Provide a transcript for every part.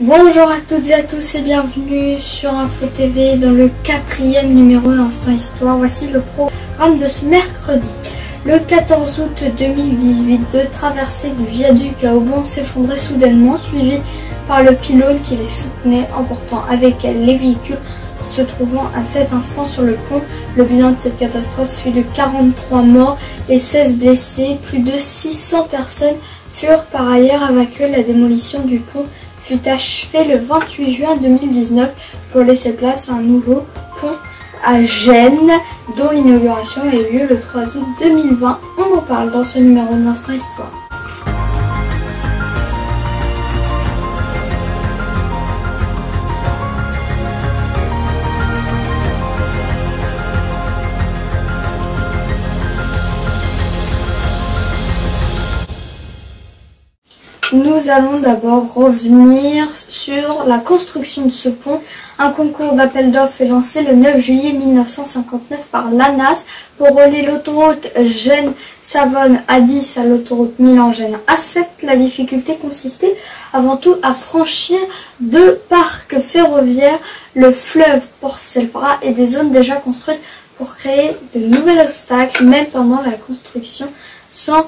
Bonjour à toutes et à tous et bienvenue sur Info TV dans le 4e numéro d'Instant Histoire. Voici le programme de ce mercredi. Le 14 août 2018, deux traversées du viaduc à Aubon s'effondraient soudainement, suivies par le pylône qui les soutenait, emportant avec elle les véhicules se trouvant à cet instant sur le pont. Le bilan de cette catastrophe fut de 43 morts et 16 blessés. Plus de 600 personnes furent par ailleurs évacuées. La démolition du pont fut achevée le 28 juin 2019 pour laisser place à un nouveau pont à Gênes, dont l'inauguration a eu lieu le 3 août 2020. On en parle dans ce numéro de l'Instant Histoire. Nous allons d'abord revenir sur la construction de ce pont. Un concours d'appel d'offres est lancé le 9 juillet 1959 par l'ANAS pour relier l'autoroute Gênes-Savone A10 à l'autoroute Milan-Gênes A7. La difficulté consistait avant tout à franchir deux parcs ferroviaires, le fleuve Port-Selva et des zones déjà construites pour créer de nouveaux obstacles, même pendant la construction, sans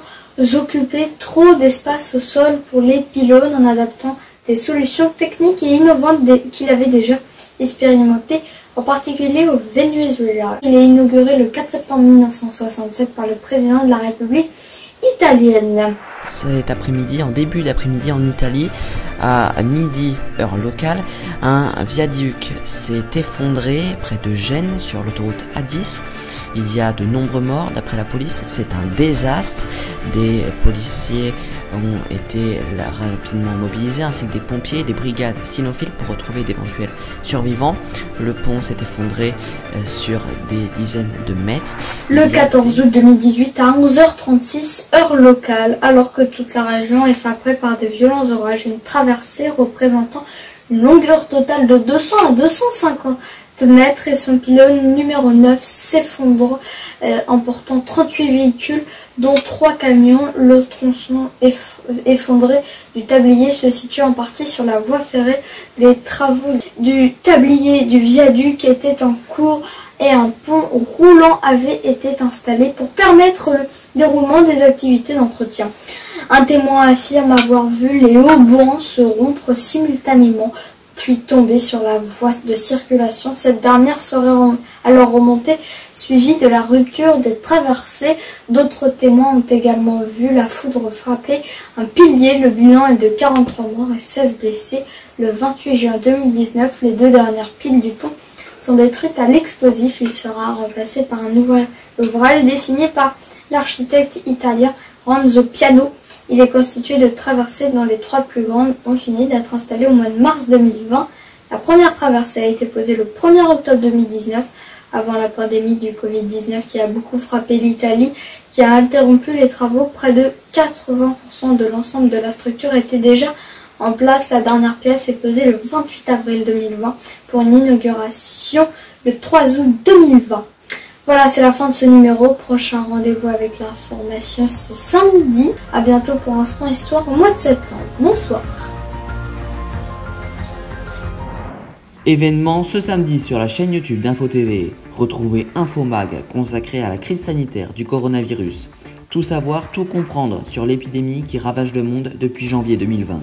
occuper trop d'espace au sol pour les pylônes, en adaptant des solutions techniques et innovantes qu'il avait déjà expérimentées, en particulier au Venezuela. Il est inauguré le 4 septembre 1967 par le président de la République italienne. Cet après-midi, en début d'après-midi en Italie, à midi heure locale, un viaduc s'est effondré près de Gênes sur l'autoroute A10. Il y a de nombreux morts d'après la police. C'est un désastre. Des policiers ont été rapidement mobilisés, ainsi que des pompiers et des brigades cynophiles pour retrouver d'éventuels survivants. Le pont s'est effondré sur des dizaines de mètres. Le 14 août 2018 à 11h36 heure locale, alors que toute la région est frappée par de violents orages, une traversée représentant une longueur totale de 200 à 250 mètres et son pylône numéro 9 s'effondre, emportant 38 véhicules dont 3 camions. Le tronçon effondré du tablier se situe en partie sur la voie ferrée. Les travaux du tablier du viaduc étaient en cours et un pont roulant avait été installé pour permettre le déroulement des activités d'entretien. Un témoin affirme avoir vu les haubans se rompre simultanément puis tomber sur la voie de circulation. Cette dernière serait alors remontée, suivie de la rupture des traversées. D'autres témoins ont également vu la foudre frapper un pilier. Le bilan est de 43 morts et 16 blessés. Le 28 juin 2019, les deux dernières piles du pont sont détruites à l'explosif. Il sera remplacé par un nouvel ouvrage dessiné par l'architecte italien Renzo Piano. Il est constitué de traversées dont les 3 plus grandes ont fini d'être installées au mois de mars 2020. La première traversée a été posée le 1er octobre 2019, avant la pandémie du Covid-19 qui a beaucoup frappé l'Italie, qui a interrompu les travaux. Près de 80% de l'ensemble de la structure était déjà en place. La dernière pièce est posée le 28 avril 2020 pour une inauguration le 3 août 2020. Voilà, c'est la fin de ce numéro. Prochain rendez-vous avec l'information, c'est samedi. A bientôt pour Instant Histoire au mois de septembre. Bonsoir. Événement ce samedi sur la chaîne YouTube d'Info TV. Retrouvez Infomag consacré à la crise sanitaire du coronavirus. Tout savoir, tout comprendre sur l'épidémie qui ravage le monde depuis janvier 2020.